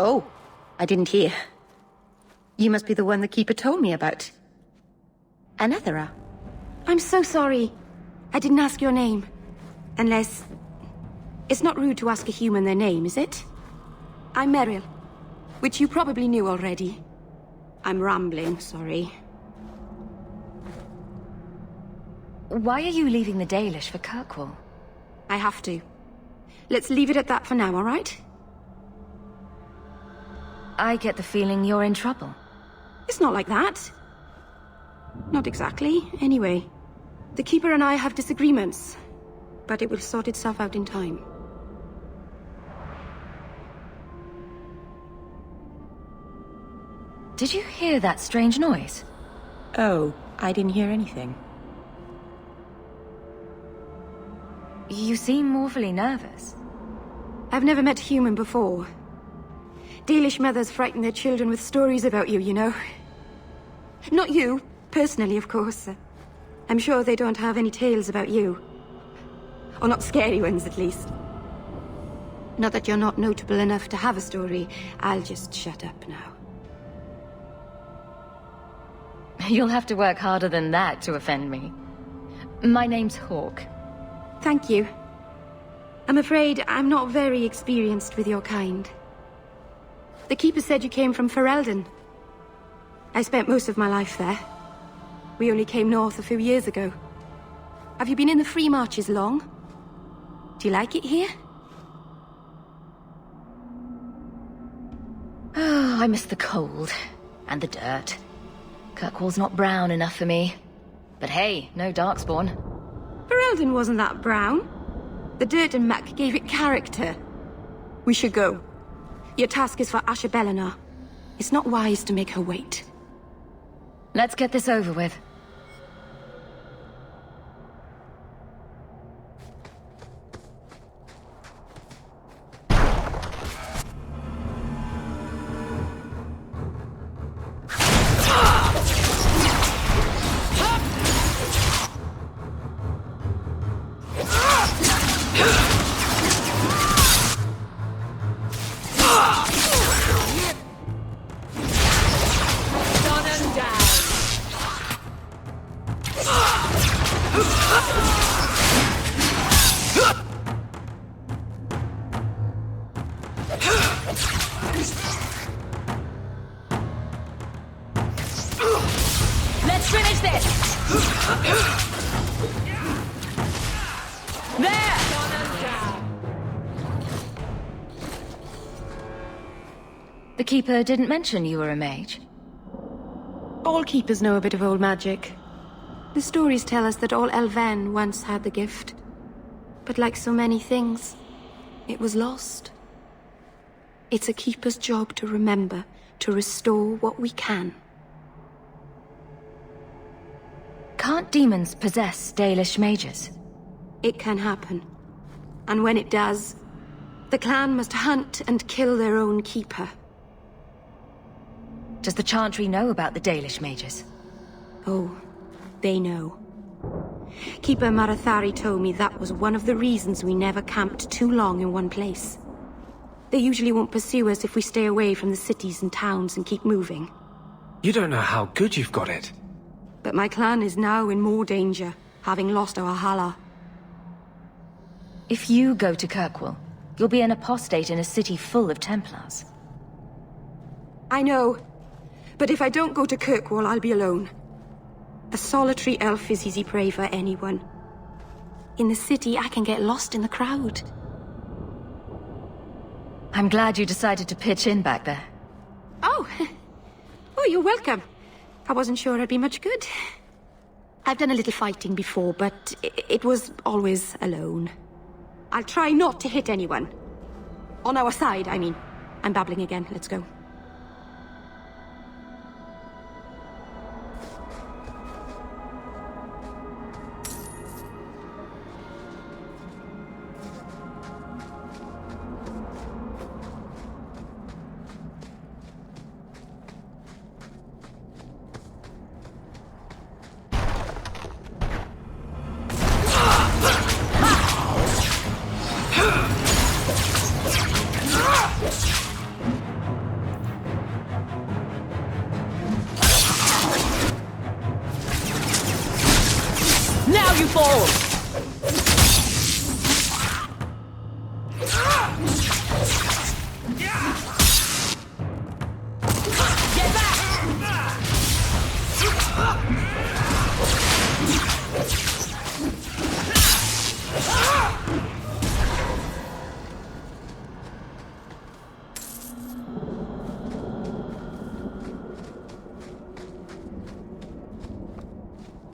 Oh, I didn't hear. You must be the one the Keeper told me about. Anethera. I'm so sorry. I didn't ask your name. Unless... It's not rude to ask a human their name, is it? I'm Meryl, which you probably knew already. I'm rambling, sorry. Why are you leaving the Dalish for Kirkwall? I have to. Let's leave it at that for now, all right? I get the feeling you're in trouble. It's not like that. Not exactly, anyway. The Keeper and I have disagreements, but it will sort itself out in time. Did you hear that strange noise? Oh, I didn't hear anything. You seem awfully nervous. I've never met a human before. Dalish mothers frighten their children with stories about you, you know. Not you, personally, of course. I'm sure they don't have any tales about you. Or not scary ones, at least. Not that you're not notable enough to have a story. I'll just shut up now. You'll have to work harder than that to offend me. My name's Hawke. Thank you. I'm afraid I'm not very experienced with your kind. The Keeper said you came from Ferelden. I spent most of my life there. We only came north a few years ago. Have you been in the Free Marches long? Do you like it here? Oh, I miss the cold. And the dirt. Kirkwall's not brown enough for me. But hey, no Darkspawn. Ferelden wasn't that brown. The dirt and muck gave it character. We should go. Your task is for Asher Bellinar. It's not wise to make her wait. Let's get this over with. Let's finish this! There! The Keeper didn't mention you were a mage. All Keepers know a bit of old magic. The stories tell us that all Elven once had the gift. But like so many things, it was lost. It's a Keeper's job to remember, to restore what we can. Can't demons possess Dalish mages? It can happen. And when it does, the clan must hunt and kill their own Keeper. Does the Chantry know about the Dalish mages? Oh, they know. Keeper Marathari told me that was one of the reasons we never camped too long in one place. They usually won't pursue us if we stay away from the cities and towns and keep moving. You don't know how good you've got it. But my clan is now in more danger, having lost our Hala. If you go to Kirkwall, you'll be an apostate in a city full of Templars. I know. But if I don't go to Kirkwall, I'll be alone. A solitary elf is easy prey for anyone. In the city, I can get lost in the crowd. I'm glad you decided to pitch in back there. Oh! Oh, you're welcome. I wasn't sure I'd be much good. I've done a little fighting before, but it was always alone. I'll try not to hit anyone. On our side, I mean. I'm babbling again. Let's go. you fall! Get back!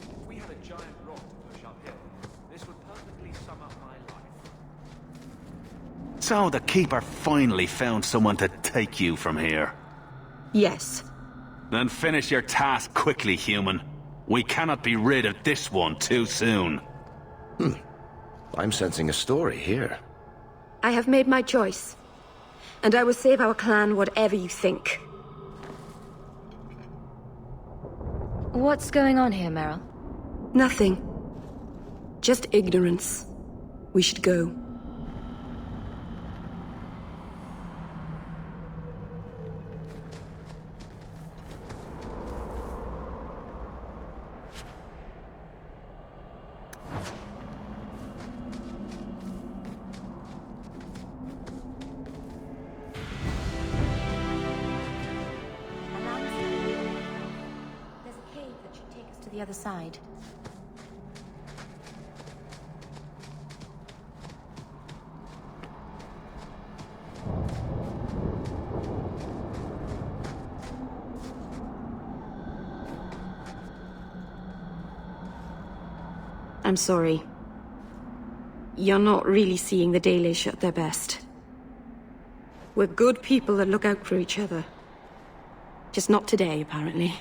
If we had a giant rock to push uphill, this would perfectly sum up my life. So the Keeper finally found someone to take you from here. Yes. Then finish your task quickly, human. We cannot be rid of this one too soon. I'm sensing a story here. I have made my choice. And I will save our clan whatever you think. What's going on here, Meryl? Nothing. Just ignorance. We should go. There's a cave that should take us to the other side. I'm sorry. You're not really seeing the Dalish at their best. We're good people that look out for each other. Just not today, apparently.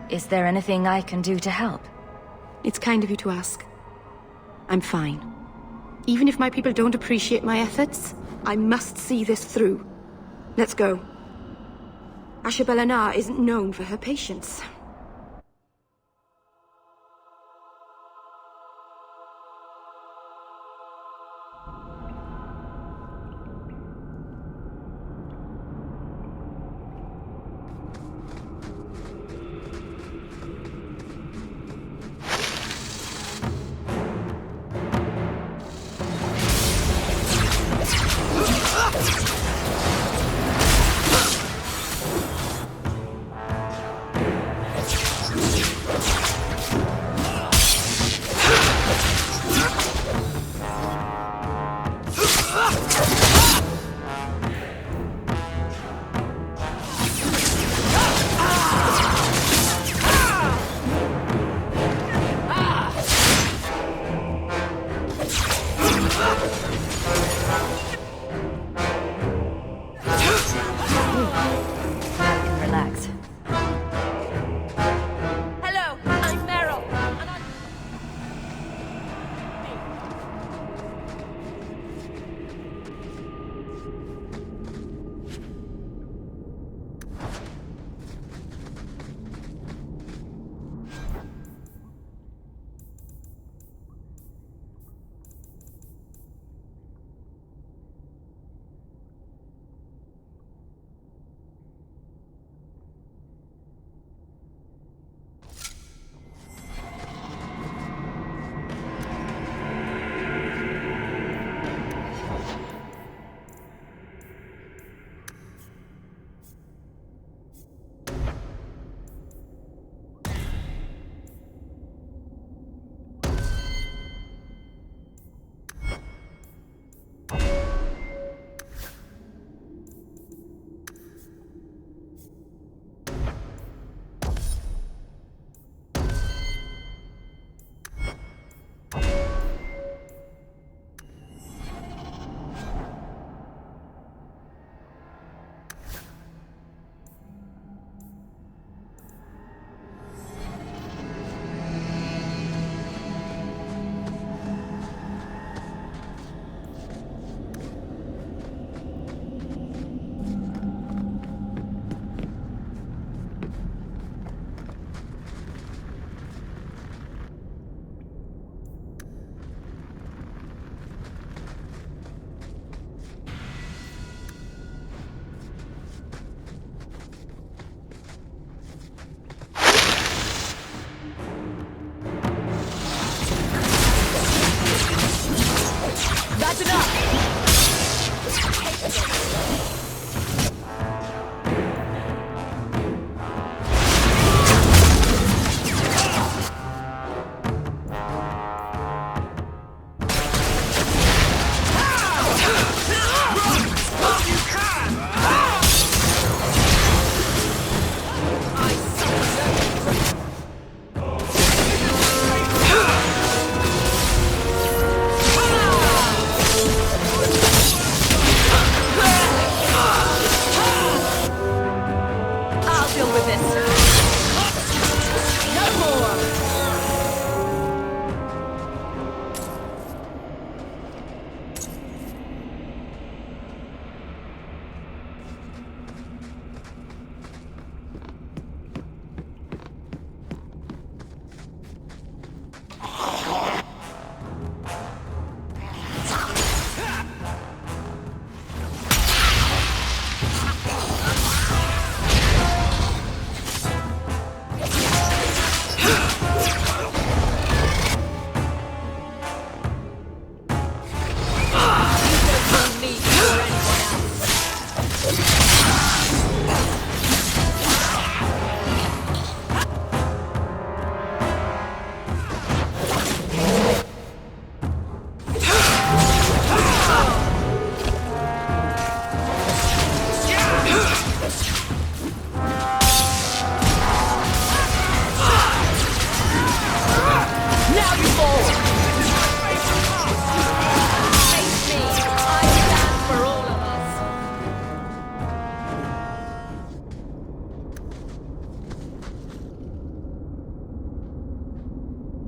Is there anything I can do to help? It's kind of you to ask. I'm fine. Even if my people don't appreciate my efforts, I must see this through. Let's go. Asha Belenar isn't known for her patience. Relax. Hello, I'm Meryl. And I'm... That's enough!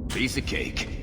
Piece of cake.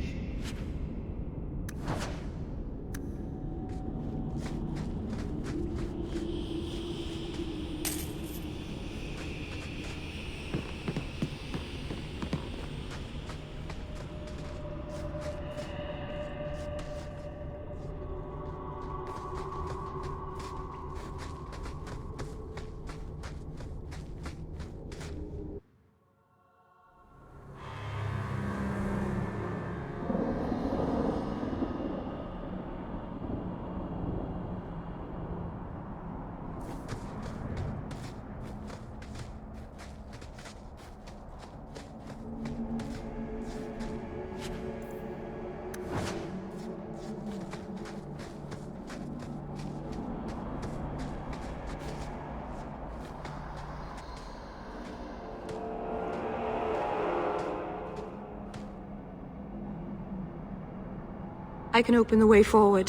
I can open the way forward.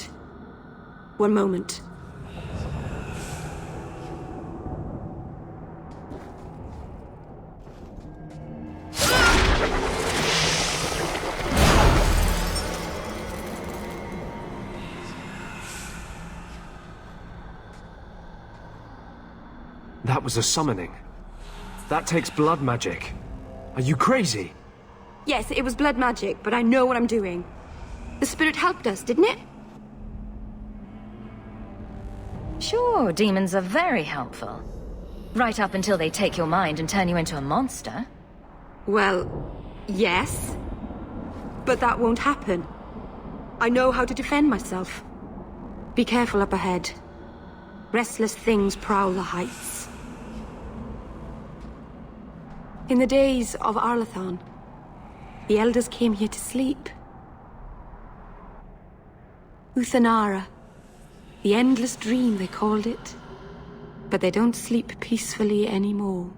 One moment. That was a summoning. That takes blood magic. Are you crazy? Yes, it was blood magic, but I know what I'm doing. The spirit helped us, didn't it? Sure, demons are very helpful. Right up until they take your mind and turn you into a monster. Well, yes. But that won't happen. I know how to defend myself. Be careful up ahead. Restless things prowl the heights. In the days of Arlathan, the elders came here to sleep. Uthanara. The endless dream, they called it. But they don't sleep peacefully anymore.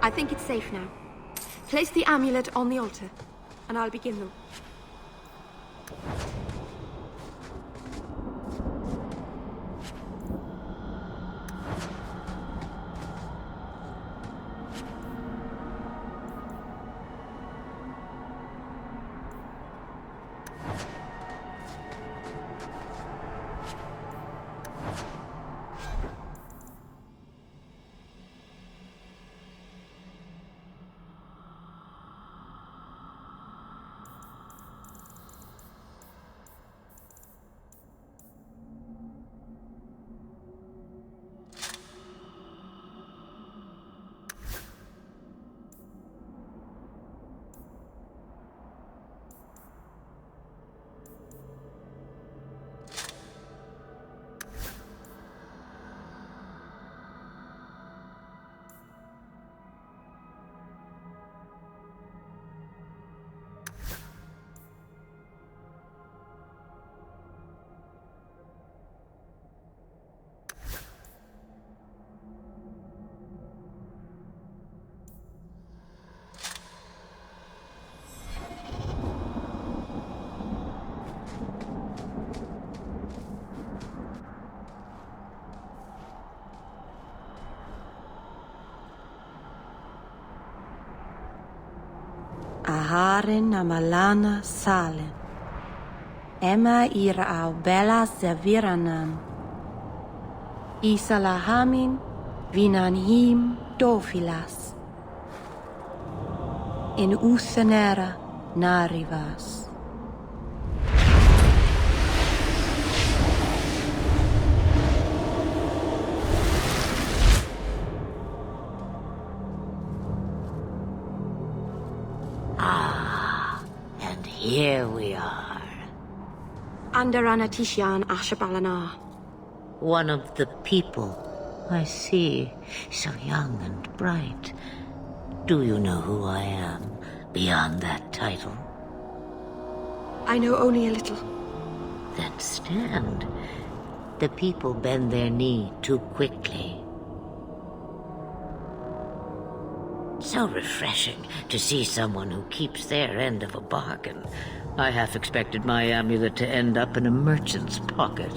I think it's safe now. Place the amulet on the altar, and I'll begin them. Aharin amalana salen. Emma ira au bella zaviranan. Isalahamin vinanhim dofilas. In usanera narivas. Here we are. Andarana Tishan Ashabalana. One of the people. I see. So young and bright. Do you know who I am, beyond that title? I know only a little. Then stand. The people bend their knee too quickly. So refreshing to see someone who keeps their end of a bargain. I half expected my amulet to end up in a merchant's pocket.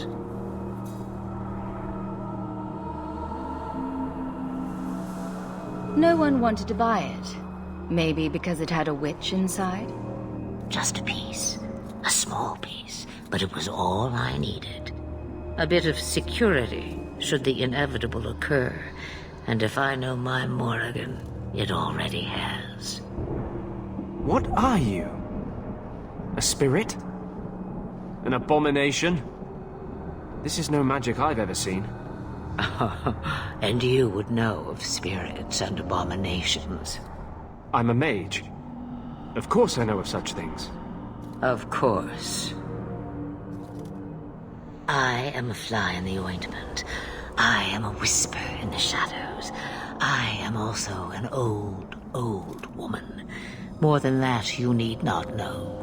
No one wanted to buy it. Maybe because it had a witch inside? Just a piece. A small piece. But it was all I needed. A bit of security, should the inevitable occur. And if I know my Morrigan, it already has. What are you? A spirit? An abomination? This is no magic I've ever seen. And you would know of spirits and abominations. I'm a mage. Of course I know of such things. Of course. I am a fly in the ointment. I am a whisper in the shadows. I am also an old, old woman. More than that, you need not know.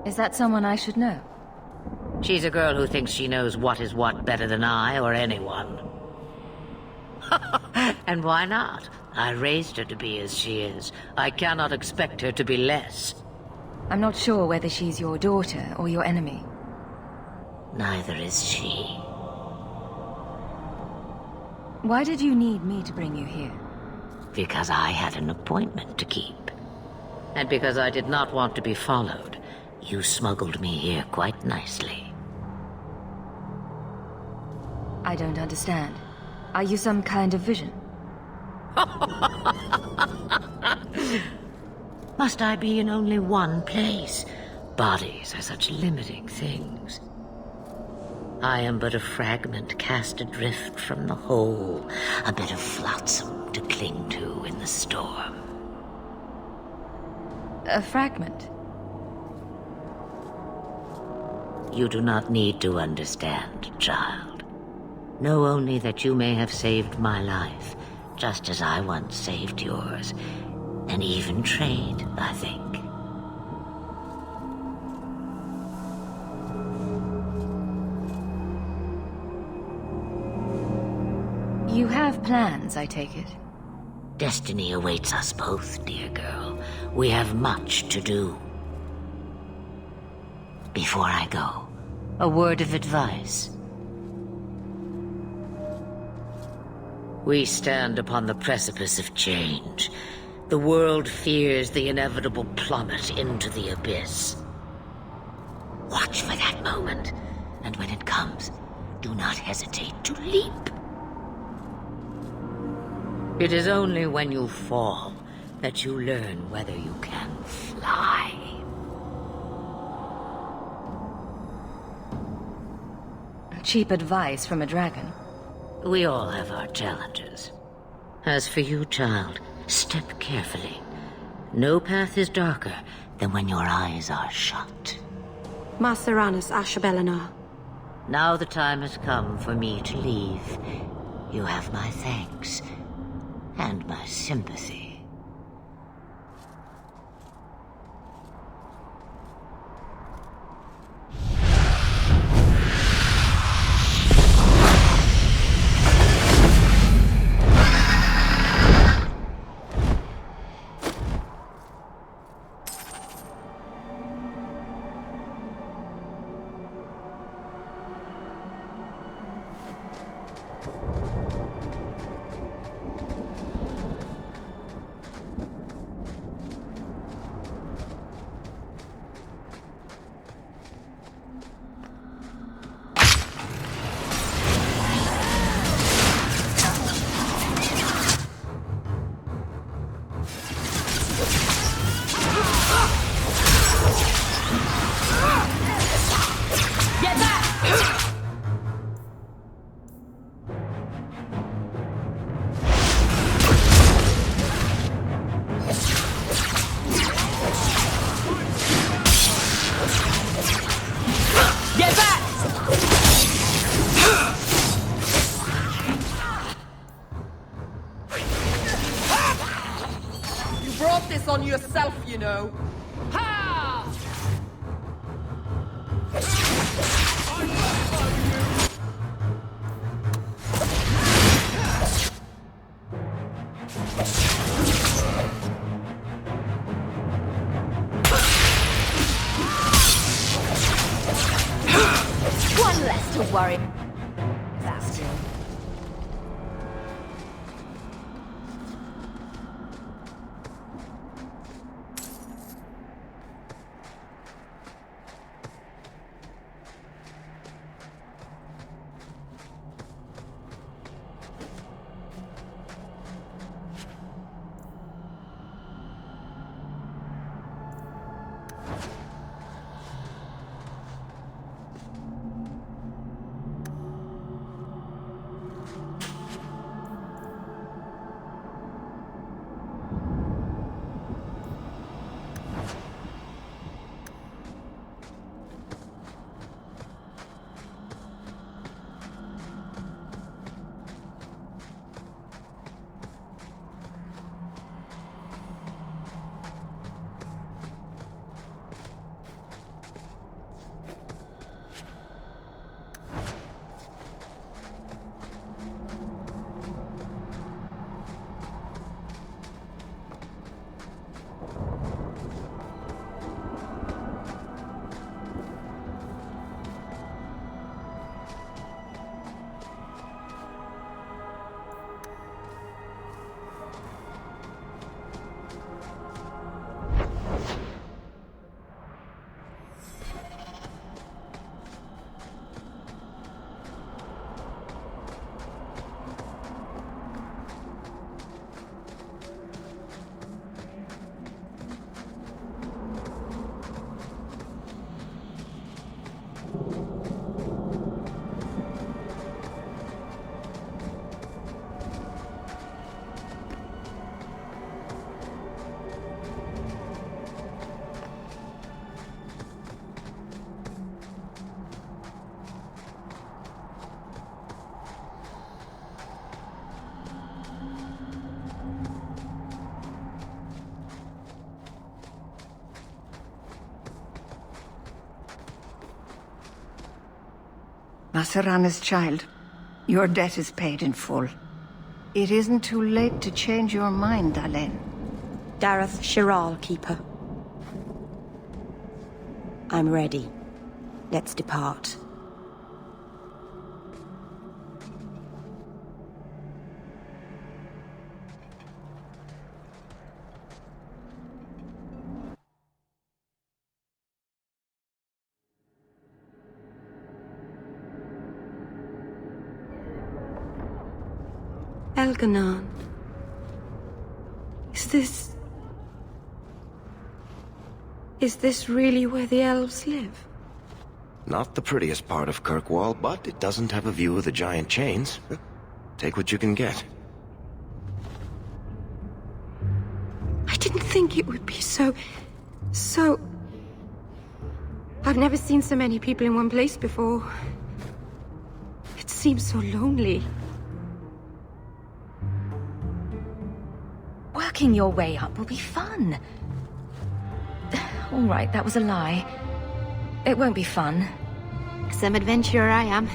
Is that someone I should know? She's a girl who thinks she knows what is what better than I or anyone. And why not? I raised her to be as she is. I cannot expect her to be less. I'm not sure whether she's your daughter or your enemy. Neither is she. Why did you need me to bring you here? Because I had an appointment to keep. And because I did not want to be followed, you smuggled me here quite nicely. I don't understand. Are you some kind of vision? Must I be in only one place? Bodies are such limiting things. I am but a fragment cast adrift from the whole, a bit of flotsam to cling to in the storm. A fragment? You do not need to understand, child. Know only that you may have saved my life, just as I once saved yours. An even trade, I think. You have plans, I take it? Destiny awaits us both, dear girl. We have much to do. Before I go, a word of advice. We stand upon the precipice of change. The world fears the inevitable plummet into the abyss. Watch for that moment, and when it comes, do not hesitate to leap. It is only when you fall that you learn whether you can fly. Cheap advice from a dragon. We all have our challenges. As for you, child, step carefully. No path is darker than when your eyes are shut. Maceranus Ashbellinar. Now the time has come for me to leave. You have my thanks and my sympathy. On yourself, you know. Ha! One less to worry. That's true. Macerana's child, your debt is paid in full. It isn't too late to change your mind, Dalen. Dareth Shiral, Keeper. I'm ready. Let's depart. Elganon. Is this really where the elves live? Not the prettiest part of Kirkwall, but it doesn't have a view of the giant chains. Take what you can get. I didn't think it would be so... I've never seen so many people in one place before. It seems so lonely. Working your way up will be fun. All right, that was a lie. It won't be fun. Some adventurer I am.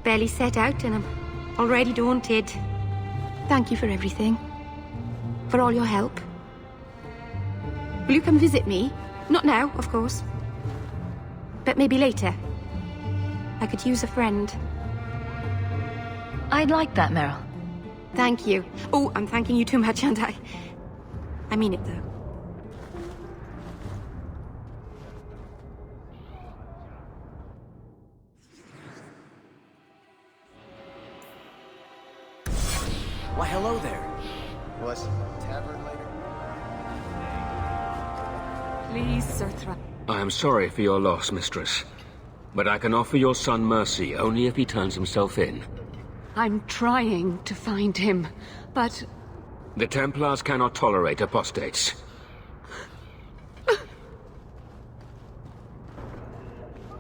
Barely set out and I'm already daunted. Thank you for everything. For all your help. Will you come visit me? Not now, of course. But maybe later. I could use a friend. I'd like that, Meryl. Thank you. Oh, I'm thanking you too much, aren't I? I mean it, though. Why, hello there. What's tavern later? Please, Sir Thra. I am sorry for your loss, mistress. But I can offer your son mercy only if he turns himself in. I'm trying to find him, but... The Templars cannot tolerate apostates.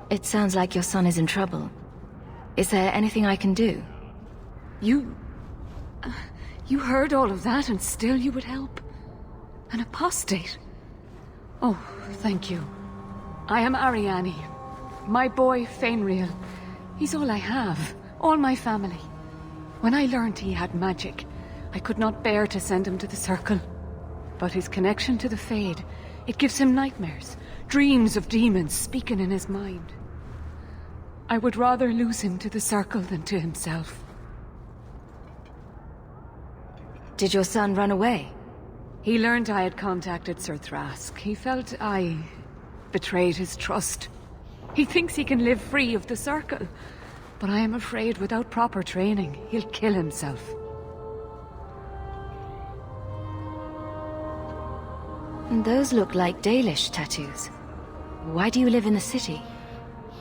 It sounds like your son is in trouble. Is there anything I can do? You heard all of that and still you would help? An apostate? Oh, thank you. I am Ariane. My boy, Fainriel. He's all I have. All my family. When I learned he had magic, I could not bear to send him to the Circle. But his connection to the Fade, it gives him nightmares. Dreams of demons speaking in his mind. I would rather lose him to the Circle than to himself. Did your son run away? He learned I had contacted Sir Thrask. He felt I betrayed his trust. He thinks he can live free of the Circle. But I am afraid without proper training, he'll kill himself. Those look like Dalish tattoos. Why do you live in the city?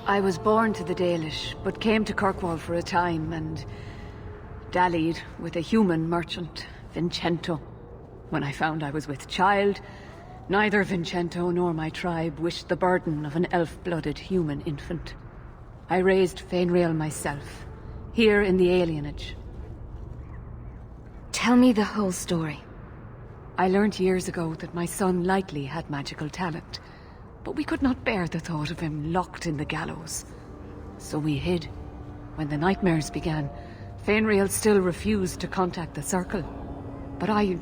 I was born to the Dalish, but came to Kirkwall for a time and dallied with a human merchant, Vincento. When I found I was with child, neither Vincento nor my tribe wished the burden of an elf-blooded human infant. I raised Fainriel myself, here in the alienage. Tell me the whole story. I learned years ago that my son likely had magical talent, but we could not bear the thought of him locked in the gallows. So we hid. When the nightmares began, Fainriel still refused to contact the Circle. But I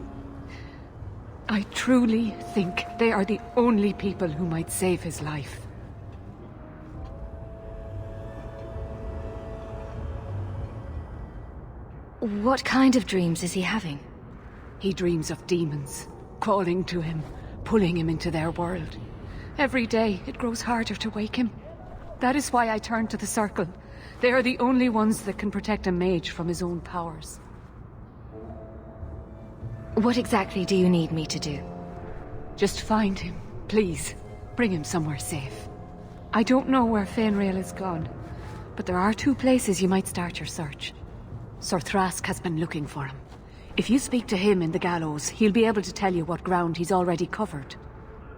truly think they are the only people who might save his life. What kind of dreams is he having? He dreams of demons, calling to him, pulling him into their world. Every day, it grows harder to wake him. That is why I turned to the Circle. They are the only ones that can protect a mage from his own powers. What exactly do you need me to do? Just find him, please. Bring him somewhere safe. I don't know where Fainriel is gone, but there are 2 places you might start your search. Sir Thrask has been looking for him. If you speak to him in the gallows, he'll be able to tell you what ground he's already covered.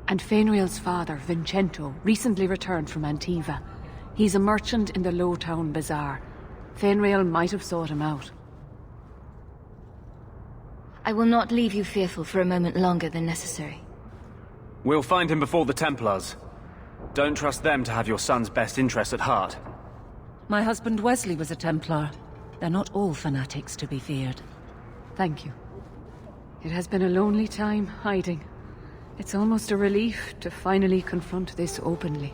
And Fainriel's father, Vincento, recently returned from Antiva. He's a merchant in the Lowtown Bazaar. Fainriel might have sought him out. I will not leave you fearful for a moment longer than necessary. We'll find him before the Templars. Don't trust them to have your son's best interest at heart. My husband Wesley was a Templar. They're not all fanatics to be feared. Thank you. It has been a lonely time hiding. It's almost a relief to finally confront this openly.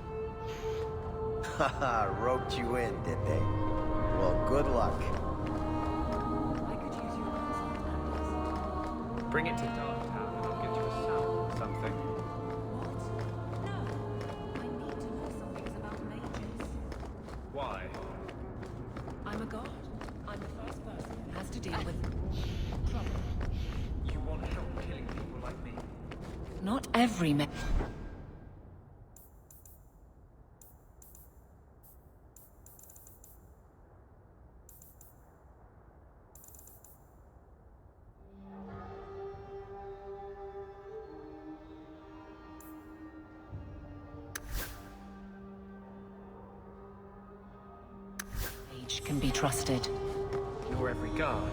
Haha, roped you in, did they? Well, good luck. Bring it to Darktown and I'll get you a salve or something. Why? I'm a god. I'm the first person who has to deal with trouble. You want help killing people like me? Not every man. Can be trusted. Nor every guard.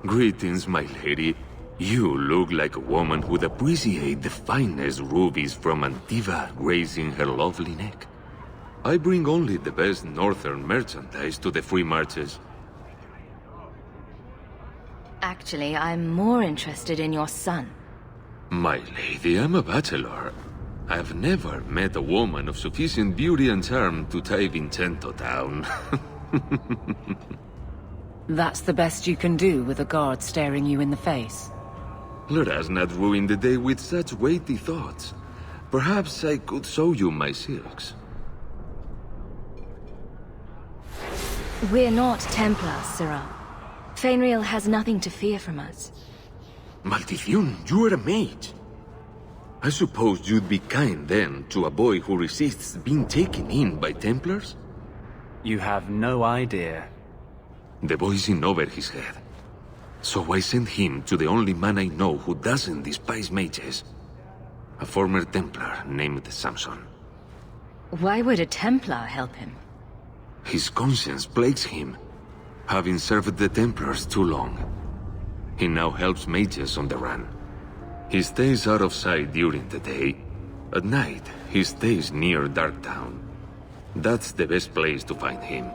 Greetings, my lady. You look like a woman who'd appreciate the finest rubies from Antiva gracing her lovely neck. I bring only the best northern merchandise to the free marches. Actually, I'm more interested in your son. My lady, I'm a bachelor. I've never met a woman of sufficient beauty and charm to tie Vincento down. That's the best you can do with a guard staring you in the face. Let us not ruin the day with such weighty thoughts. Perhaps I could show you my silks. We're not Templars, Sirrah. Fainriel has nothing to fear from us. Maldición, you are a mage. I suppose you'd be kind then to a boy who resists being taken in by Templars? You have no idea. The boy's in over his head. So I sent him to the only man I know who doesn't despise mages. A former Templar named Samson. Why would a Templar help him? His conscience plagues him, having served the Templars too long. He now helps mages on the run. He stays out of sight during the day. At night, he stays near Darktown. That's the best place to find him.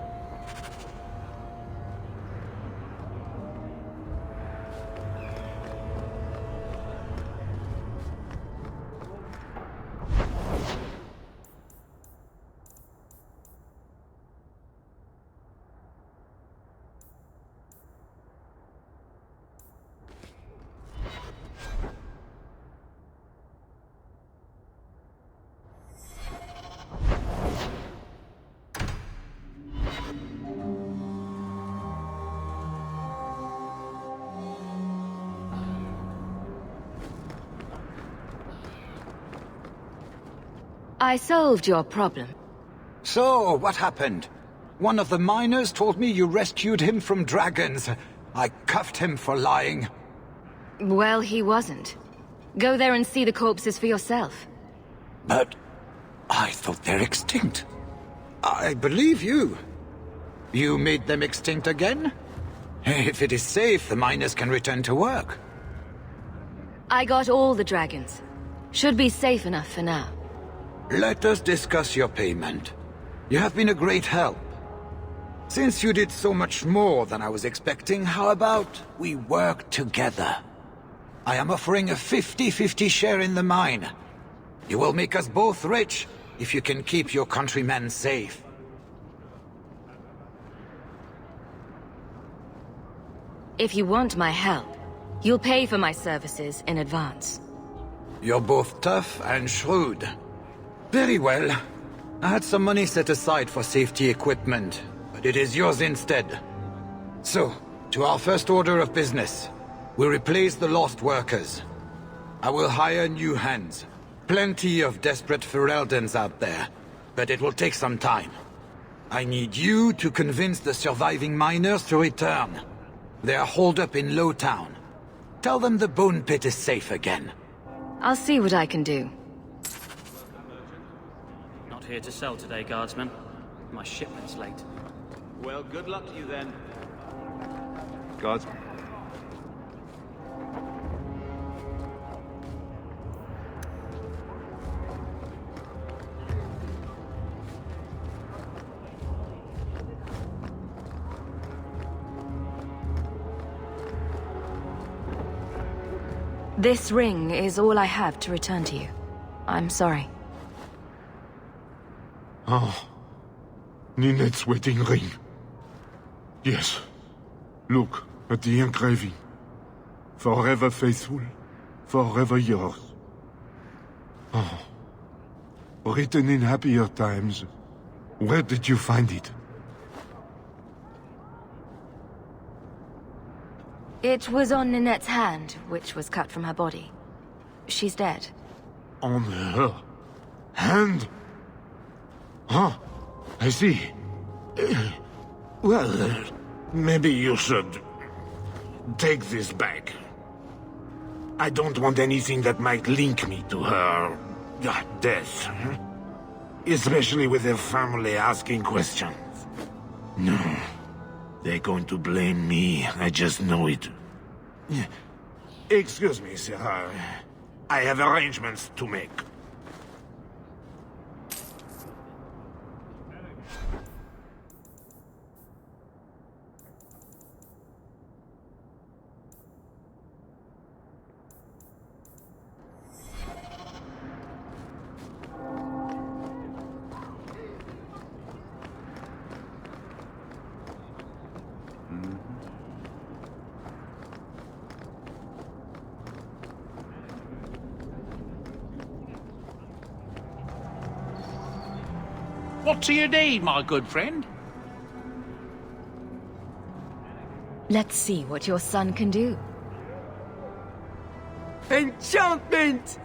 I solved your problem. So, what happened? One of the miners told me you rescued him from dragons. I cuffed him for lying. Well, he wasn't. Go there and see the corpses for yourself. But I thought they're extinct. I believe you. You made them extinct again? If it is safe, the miners can return to work. I got all the dragons. Should be safe enough for now. Let us discuss your payment. You have been a great help. Since you did so much more than I was expecting, how about we work together? I am offering a 50-50 share in the mine. You will make us both rich if you can keep your countrymen safe. If you want my help, you'll pay for my services in advance. You're both tough and shrewd. Very well. I had some money set aside for safety equipment, but it is yours instead. So, to our first order of business. We'll replace the lost workers. I will hire new hands. Plenty of desperate Ferelden's out there, but it will take some time. I need you to convince the surviving miners to return. They are holed up in Lowtown. Tell them the Bone Pit is safe again. I'll see what I can do. Not here to sell today, guardsman. My shipment's late. Well, good luck to you then. Guardsman. This ring is all I have to return to you. I'm sorry. Ah, Ninette's wedding ring. Yes. Look at the engraving. Forever faithful, forever yours. Oh. Written in happier times. Where did you find it? It was on Ninette's hand, which was cut from her body. She's dead. On her hand? Huh, I see. Well, maybe you should take this back. I don't want anything that might link me to her death. Especially with her family asking questions. No. They're going to blame me, I just know it. Excuse me, sir. I have arrangements to make. What do you need, my good friend? Let's see what your son can do. Enchantment!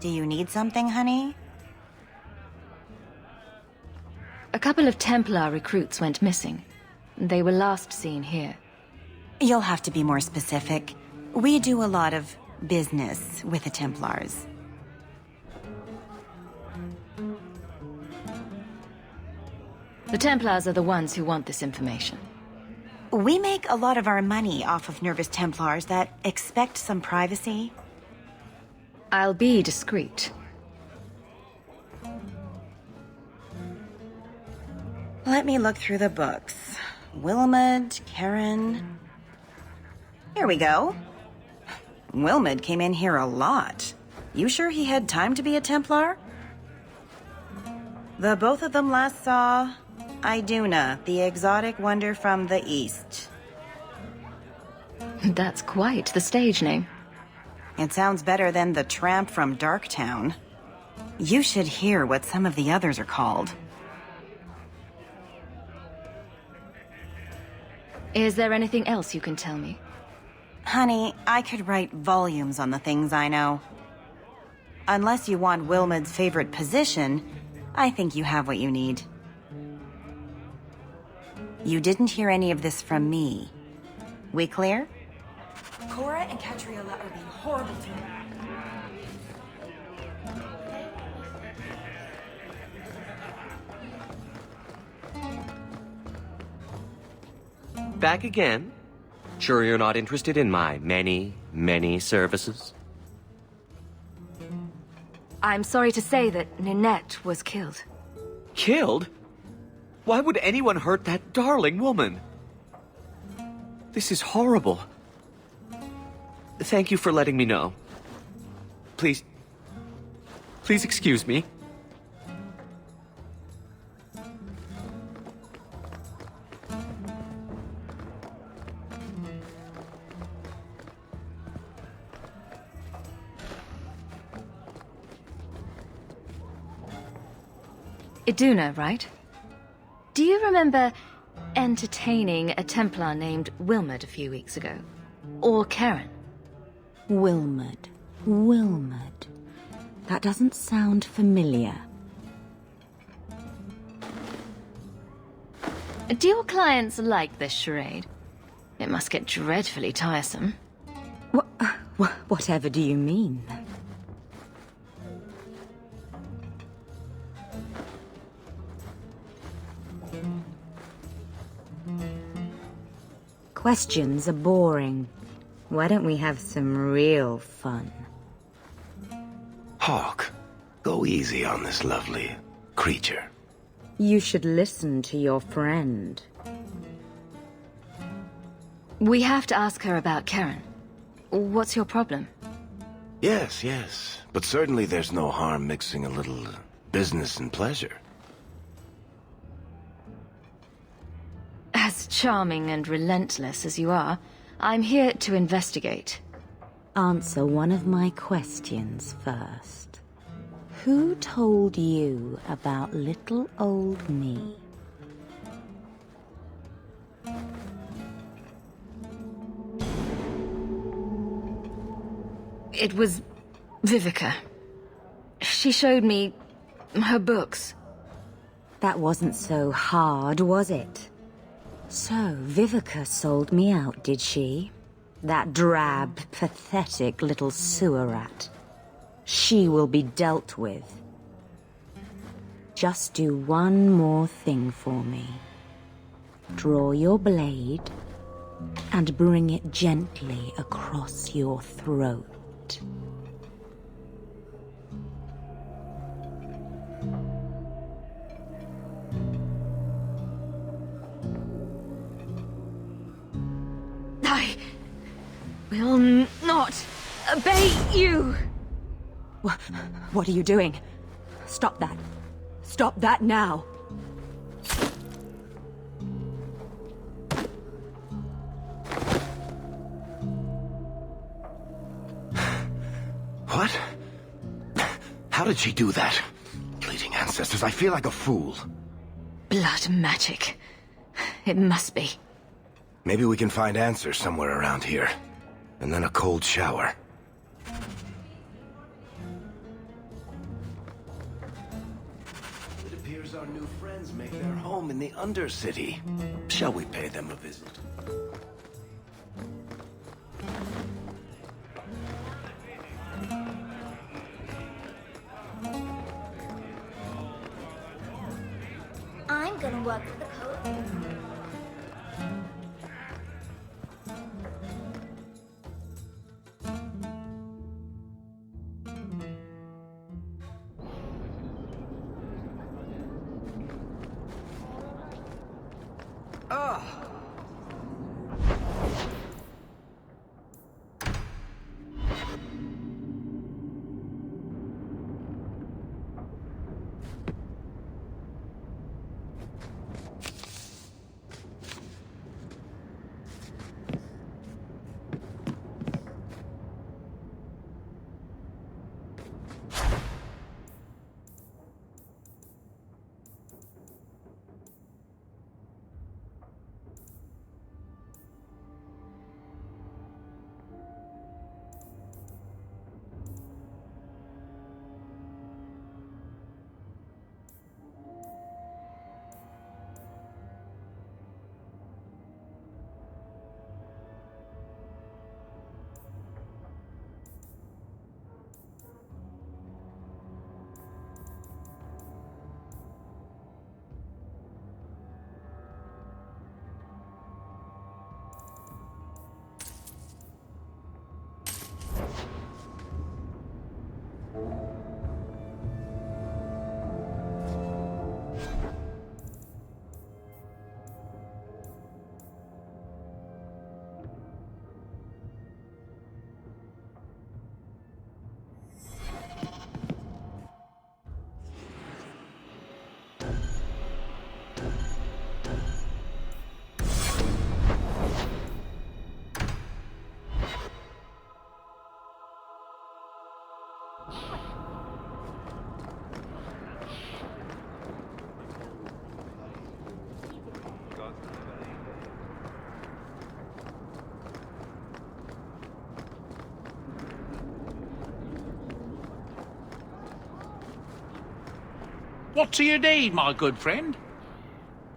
Do you need something, honey? A couple of Templar recruits went missing. They were last seen here. You'll have to be more specific. We do a lot of business with the Templars. The Templars are the ones who want this information. We make a lot of our money off of nervous Templars that expect some privacy. I'll be discreet. Let me look through the books. Wilmod, Karen... Here we go. Wilmod came in here a lot. You sure he had time to be a Templar? The both of them last saw Iduna, the exotic wonder from the east. That's quite the stage name. It sounds better than the tramp from Darktown. You should hear what some of the others are called. Is there anything else you can tell me? Honey, I could write volumes on the things I know. Unless you want Wilmod's favorite position, I think you have what you need. You didn't hear any of this from me. We clear? Cora and Catriona are being horrible to me. Back again? Sure you're not interested in my many, many services? I'm sorry to say that Ninette was killed. Killed? Why would anyone hurt that darling woman? This is horrible. Thank you for letting me know. Please excuse me. Iduna, right? Do you remember entertaining a Templar named Wilmod a few weeks ago? Or Karen? Wilmod. Wilmod. That doesn't sound familiar. Do your clients like this charade? It must get dreadfully tiresome. Whatever do you mean? Questions are boring. Why don't we have some real fun? Hawk, go easy on this lovely creature. You should listen to your friend. We have to ask her about Karen. What's your problem? Yes. But certainly there's no harm mixing a little business and pleasure. As charming and relentless as you are, I'm here to investigate. Answer one of my questions first. Who told you about little old me? It was Vivica. She showed me her books. That wasn't so hard, was it? So, Vivica sold me out, did she? That drab, pathetic little sewer rat. She will be dealt with. Just do one more thing for me. Draw your blade and bring it gently across your throat. I will not obey you! What are you doing? Stop that. Stop that now! What? How did she do that? Bleeding ancestors, I feel like a fool. Blood magic. It must be. Maybe we can find answers somewhere around here. And then a cold shower. It appears our new friends make their home in the Undercity. Shall we pay them a visit? I'm gonna work for the code. What do you need, my good friend?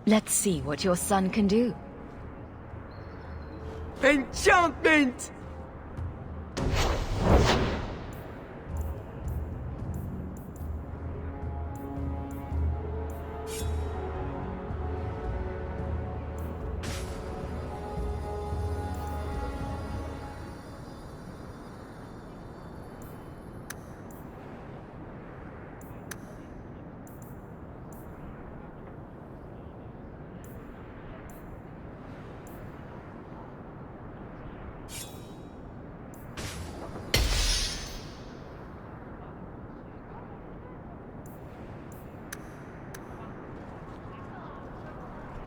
Let's see what your son can do. Enchantment!